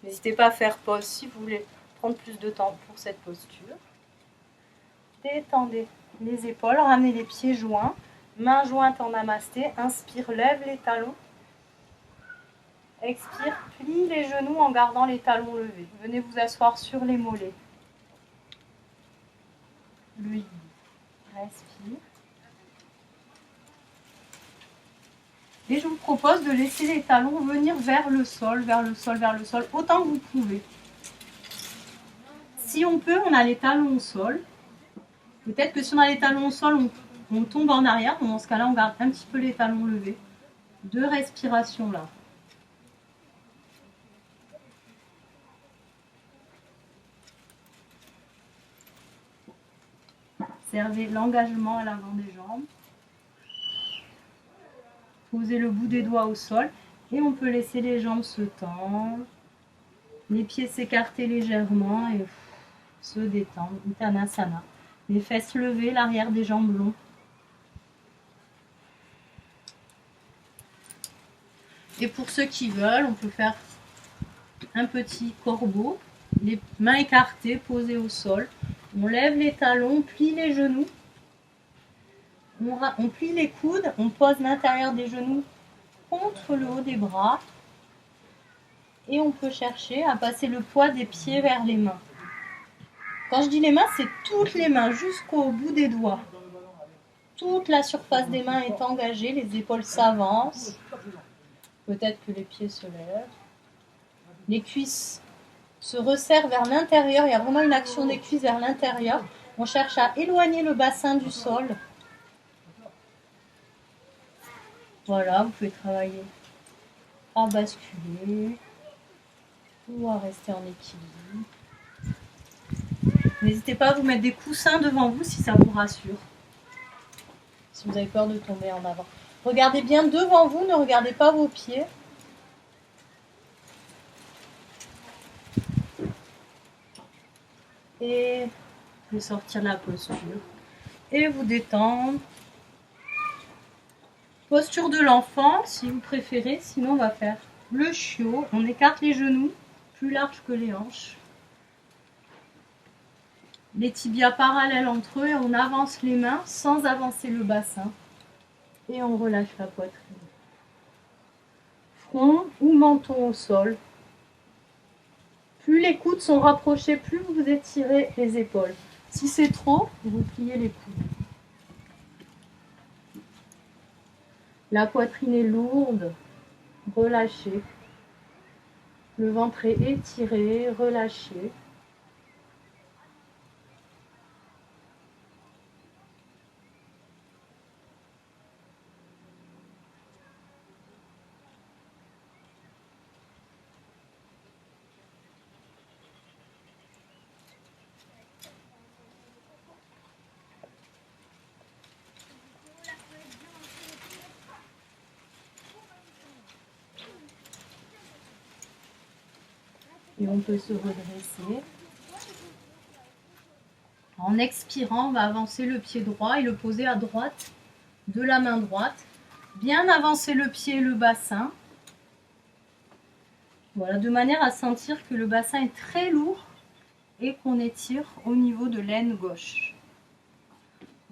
N'hésitez pas à faire pause si vous voulez prendre plus de temps pour cette posture. Détendez les épaules, ramenez les pieds joints. Mains jointes en namasté. Inspire, lève les talons. Expire, plie les genoux en gardant les talons levés. Venez vous asseoir sur les mollets. Lui, respire. Et je vous propose de laisser les talons venir vers le sol, autant que vous pouvez. Si on peut, on a les talons au sol. Peut-être que si on a les talons au sol, on tombe en arrière. Dans ce cas-là, on garde un petit peu les talons levés. 2 respirations là. Observez l'engagement à l'avant des jambes. Posez le bout des doigts au sol et on peut laisser les jambes se tendre. Les pieds s'écarter légèrement et se détendre. Uttanasana. Les fesses levées, l'arrière des jambes long. Et pour ceux qui veulent, on peut faire un petit corbeau. Les mains écartées, posées au sol. On lève les talons, plie les genoux. On plie les coudes, on pose l'intérieur des genoux contre le haut des bras. Et on peut chercher à passer le poids des pieds vers les mains. Quand je dis les mains, c'est toutes les mains jusqu'au bout des doigts. Toute la surface des mains est engagée, les épaules s'avancent. Peut-être que les pieds se lèvent. Les cuisses se resserrent vers l'intérieur. Il y a vraiment une action des cuisses vers l'intérieur. On cherche à éloigner le bassin du sol. Voilà, vous pouvez travailler à basculer ou à rester en équilibre. N'hésitez pas à vous mettre des coussins devant vous si ça vous rassure. Si vous avez peur de tomber en avant. Regardez bien devant vous, ne regardez pas vos pieds. Et vous sortir la posture. Et vous détendre. Posture de l'enfant, si vous préférez. Sinon, on va faire le chiot. On écarte les genoux, plus larges que les hanches. Les tibias parallèles entre eux et on avance les mains sans avancer le bassin. Et on relâche la poitrine. Front ou menton au sol. Plus les coudes sont rapprochés, plus vous étirez les épaules. Si c'est trop, vous pliez les coudes. La poitrine est lourde, relâchez. Le ventre est étiré, relâchez. Et on peut se redresser. En expirant, on va avancer le pied droit et le poser à droite de la main droite. Bien avancer le pied et le bassin. Voilà, de manière à sentir que le bassin est très lourd et qu'on étire au niveau de l'aine gauche.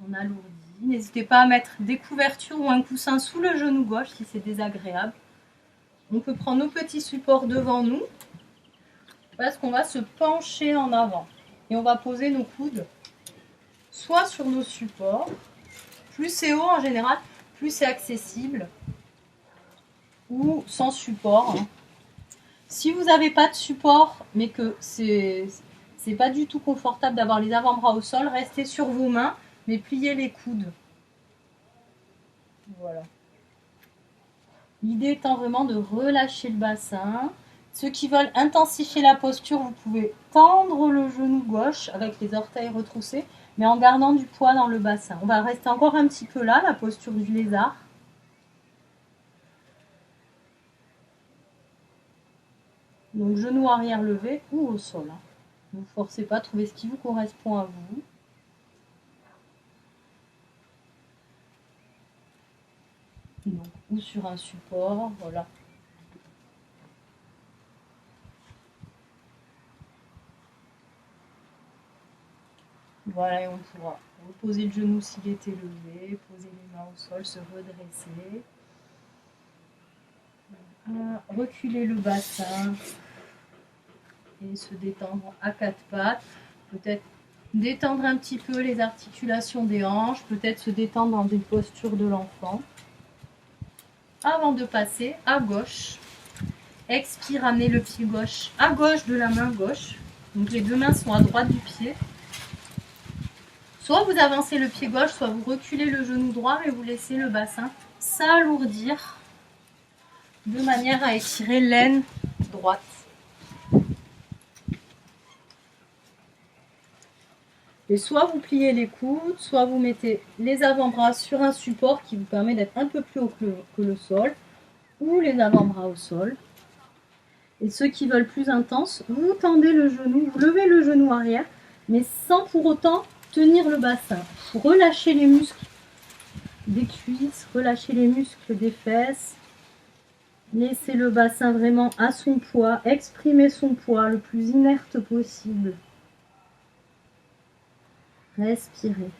On alourdit. N'hésitez pas à mettre des couvertures ou un coussin sous le genou gauche si c'est désagréable. On peut prendre nos petits supports devant nous parce qu'on va se pencher en avant. Et on va poser nos coudes soit sur nos supports. Plus c'est haut en général, plus c'est accessible. Ou sans support. Si vous n'avez pas de support, mais que c'est pas du tout confortable d'avoir les avant-bras au sol, restez sur vos mains, mais pliez les coudes. Voilà. L'idée étant vraiment de relâcher le bassin. Ceux qui veulent intensifier la posture, vous pouvez tendre le genou gauche avec les orteils retroussés, mais en gardant du poids dans le bassin. On va rester encore un petit peu là, la posture du lézard. Donc genou arrière levé ou au sol. Ne vous forcez pas, trouvez ce qui vous correspond à vous. Donc, ou sur un support, voilà. Voilà, et on pourra reposer le genou s'il est élevé, poser les mains au sol, se redresser. Reculer le bassin et se détendre à quatre pattes. Peut-être détendre un petit peu les articulations des hanches, peut-être se détendre dans des postures de l'enfant. Avant de passer à gauche, expire, amenez le pied gauche à gauche de la main gauche. Donc les deux mains sont à droite du pied. Soit vous avancez le pied gauche, soit vous reculez le genou droit et vous laissez le bassin s'alourdir de manière à étirer l'aine droite. Et soit vous pliez les coudes, soit vous mettez les avant-bras sur un support qui vous permet d'être un peu plus haut que le sol, ou les avant-bras au sol. Et ceux qui veulent plus intense, vous tendez le genou, vous levez le genou arrière, mais sans pour autant tenir le bassin. Vous relâchez les muscles des cuisses, relâchez les muscles des fesses. Laissez le bassin vraiment à son poids, exprimez son poids le plus inerte possible. Respirez.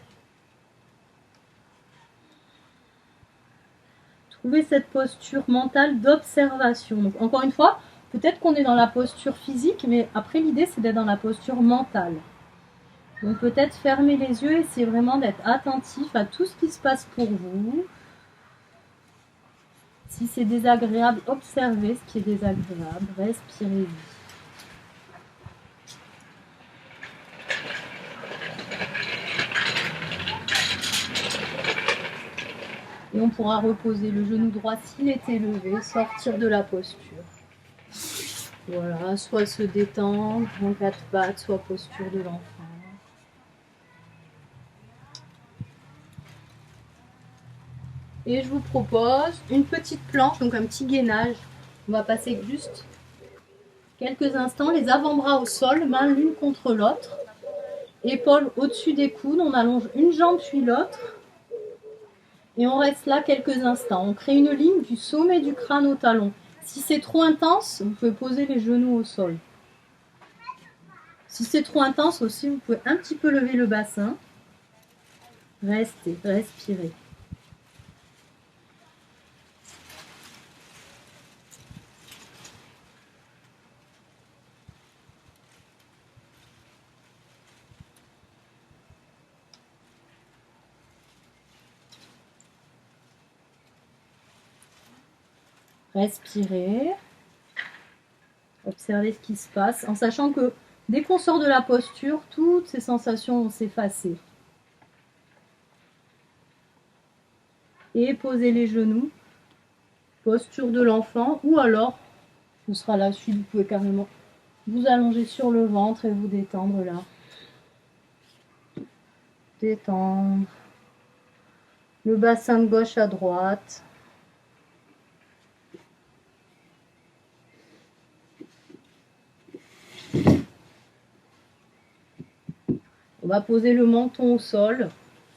Trouvez cette posture mentale d'observation. Donc encore une fois, peut-être qu'on est dans la posture physique, mais après l'idée c'est d'être dans la posture mentale. Donc peut-être fermer les yeux et c'est vraiment d'être attentif à tout ce qui se passe pour vous. Si c'est désagréable, observez ce qui est désagréable, respirez. Et on pourra reposer le genou droit s'il est élevé, sortir de la posture. Voilà, soit se détendre en quatre pattes, soit posture de l'enfant. Et je vous propose une petite planche, donc un petit gainage. On va passer juste quelques instants, les avant-bras au sol, mains l'une contre l'autre. Épaules au-dessus des coudes, on allonge une jambe puis l'autre. Et on reste là quelques instants. On crée une ligne du sommet du crâne au talon. Si c'est trop intense, vous pouvez poser les genoux au sol. Si c'est trop intense aussi, vous pouvez un petit peu lever le bassin. Restez, respirez. Respirez. Observez ce qui se passe, en sachant que dès qu'on sort de la posture, toutes ces sensations vont s'effacer. Et posez les genoux, posture de l'enfant, ou alors, ce sera la suite, vous pouvez carrément vous allonger sur le ventre et vous détendre là. Détendre. Le bassin de gauche à droite. On va poser le menton au sol,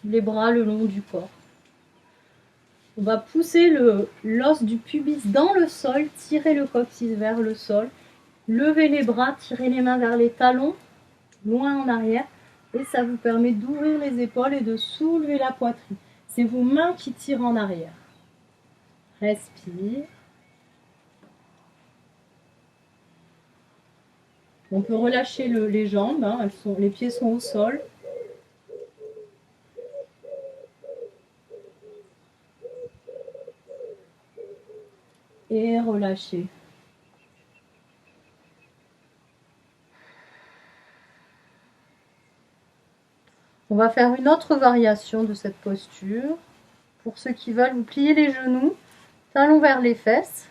les bras le long du corps. On va pousser l'os du pubis dans le sol, tirer le coccyx vers le sol, lever les bras, tirer les mains vers les talons, loin en arrière, et ça vous permet d'ouvrir les épaules et de soulever la poitrine. C'est vos mains qui tirent en arrière. Respire. On peut relâcher les jambes, hein, les pieds sont au sol. Et relâcher. On va faire une autre variation de cette posture. Pour ceux qui veulent, vous pliez les genoux, talons vers les fesses.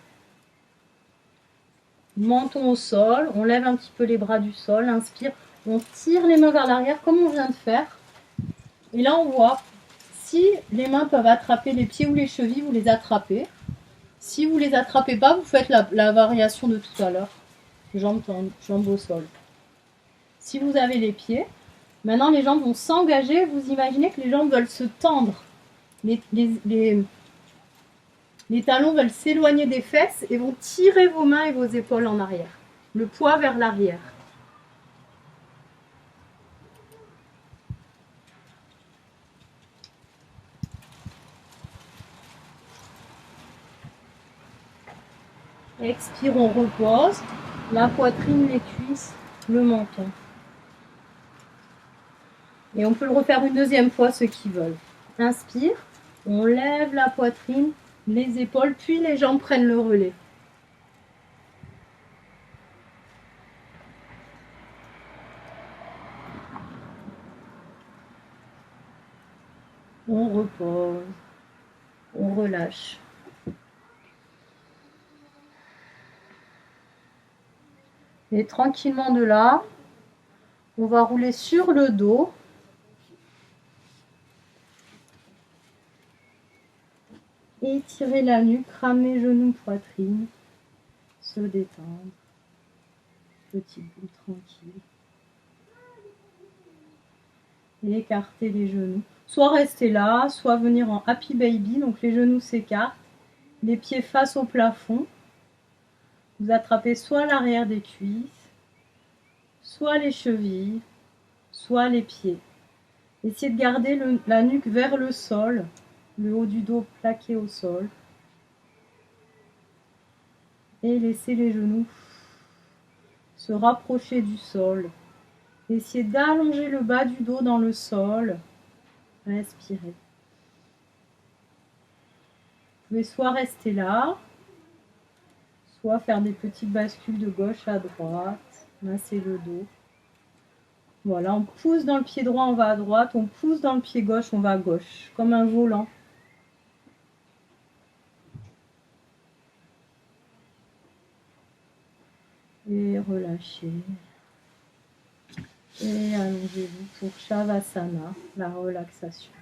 Menton au sol, on lève un petit peu les bras du sol, inspire, on tire les mains vers l'arrière comme on vient de faire. Et là on voit, si les mains peuvent attraper les pieds ou les chevilles, vous les attrapez. Si vous ne les attrapez pas, vous faites la variation de tout à l'heure. Jambes au sol. Si vous avez les pieds, maintenant les jambes vont s'engager, vous imaginez que les jambes veulent se tendre. Les talons veulent s'éloigner des fesses et vont tirer vos mains et vos épaules en arrière. Le poids vers l'arrière. Expire, on repose. La poitrine, les cuisses, le menton. Et on peut le refaire une deuxième fois, ceux qui veulent. Inspire, on lève la poitrine, les épaules, puis les jambes prennent le relais. On repose, on relâche. Et tranquillement de là, on va rouler sur le dos. Étirer la nuque, ramener genoux, poitrine, se détendre. Petit bout tranquille. Et écarter les genoux. Soit rester là, soit venir en happy baby, donc les genoux s'écartent, les pieds face au plafond. Vous attrapez soit l'arrière des cuisses, soit les chevilles, soit les pieds. Essayez de garder la nuque vers le sol, le haut du dos plaqué au sol. Et laissez les genoux se rapprocher du sol. Essayez d'allonger le bas du dos dans le sol. Respirez. pouvez soit rester là, soit faire des petites bascules de gauche à droite, masser le dos. Voilà, on pousse dans le pied droit, on va à droite, on pousse dans le pied gauche, on va à gauche, comme un volant. Et relâchez. Et allongez-vous pour Shavasana, la relaxation.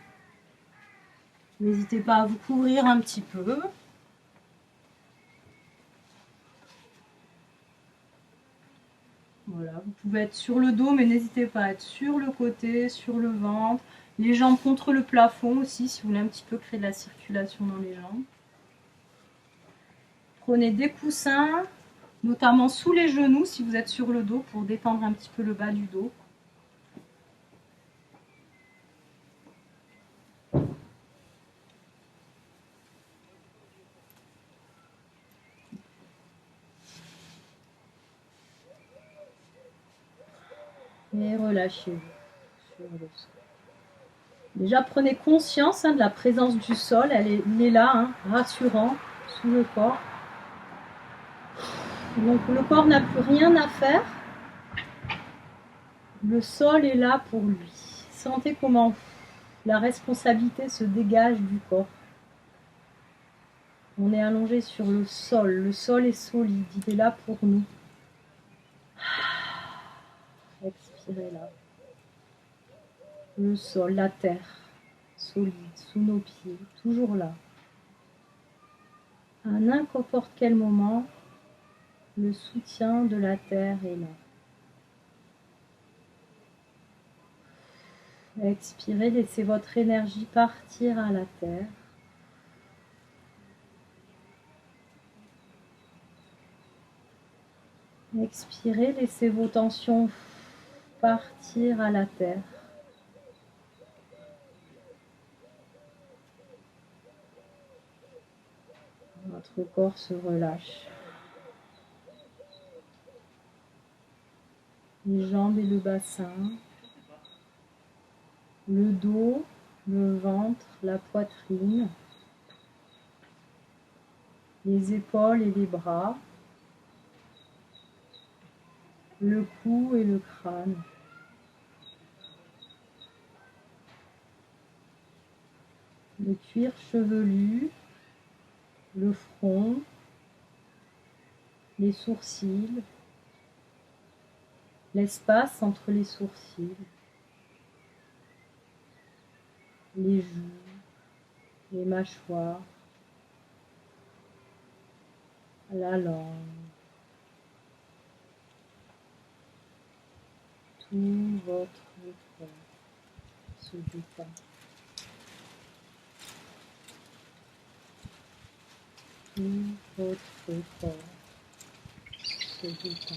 N'hésitez pas à vous couvrir un petit peu. Voilà, vous pouvez être sur le dos, mais n'hésitez pas à être sur le côté, sur le ventre. Les jambes contre le plafond aussi, si vous voulez un petit peu créer de la circulation dans les jambes. Prenez des coussins, notamment sous les genoux si vous êtes sur le dos, pour détendre un petit peu le bas du dos. Et relâchez-vous sur le sol. Déjà, prenez conscience de la présence du sol. Il est là, rassurant, sous le corps. Donc, le corps n'a plus rien à faire. Le sol est là pour lui. Sentez comment la responsabilité se dégage du corps. On est allongé sur le sol. Le sol est solide. Il est là pour nous. Expirez là. Le sol, la terre, solide, sous nos pieds, toujours là. À n'importe quel moment, le soutien de la terre est là. Expirez, laissez votre énergie partir à la terre. Expirez, laissez vos tensions partir à la terre. Votre corps se relâche. Les jambes et le bassin, le dos, le ventre, la poitrine, les épaules et les bras, le cou et le crâne. Le cuir chevelu, le front, les sourcils, l'espace entre les sourcils, les joues, les mâchoires, la langue, tout votre corps se détend. Tout votre corps se détend.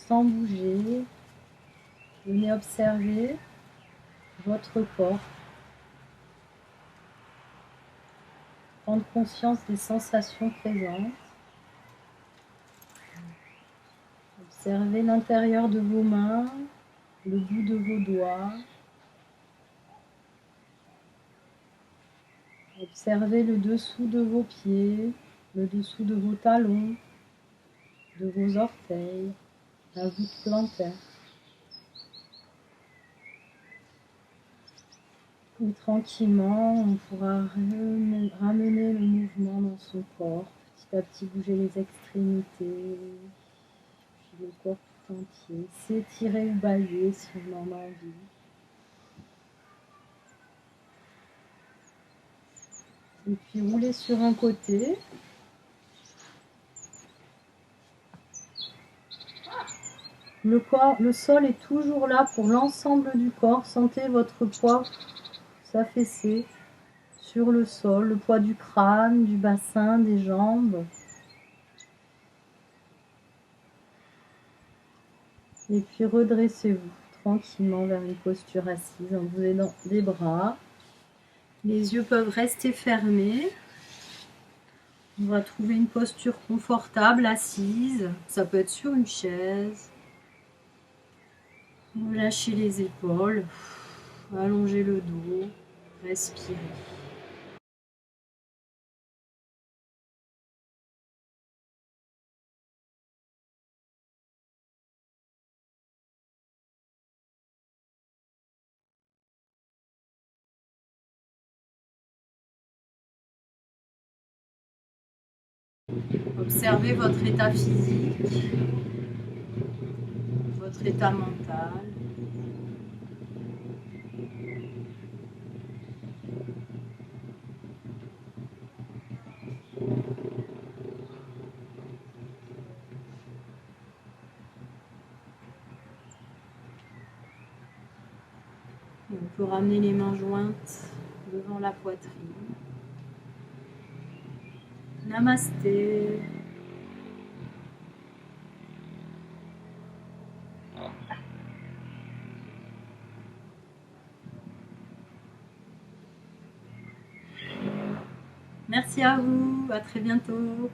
sans bouger, venez observer votre corps. Prendre conscience des sensations présentes. Observez l'intérieur de vos mains, le bout de vos doigts. Observez le dessous de vos pieds, le dessous de vos talons, de vos orteils, la voûte plantaire. Et tranquillement, on pourra ramener le mouvement dans son corps. Petit à petit, bouger les extrémités, puis le corps tout entier. S'étirer ou balayer si on en a envie. Et puis rouler sur un côté. Le sol est toujours là pour l'ensemble du corps. Sentez votre poids s'affaisser sur le sol, le poids du crâne, du bassin, des jambes. Et puis redressez-vous tranquillement vers une posture assise en vous aidant des bras. Les yeux peuvent rester fermés. On va trouver une posture confortable, assise. Ça peut être sur une chaise. Vous lâchez les épaules, allongez le dos, respirez. Observez votre état physique, votre état mental. Et on peut ramener les mains jointes devant la poitrine. Namasté. Merci à vous, à très bientôt.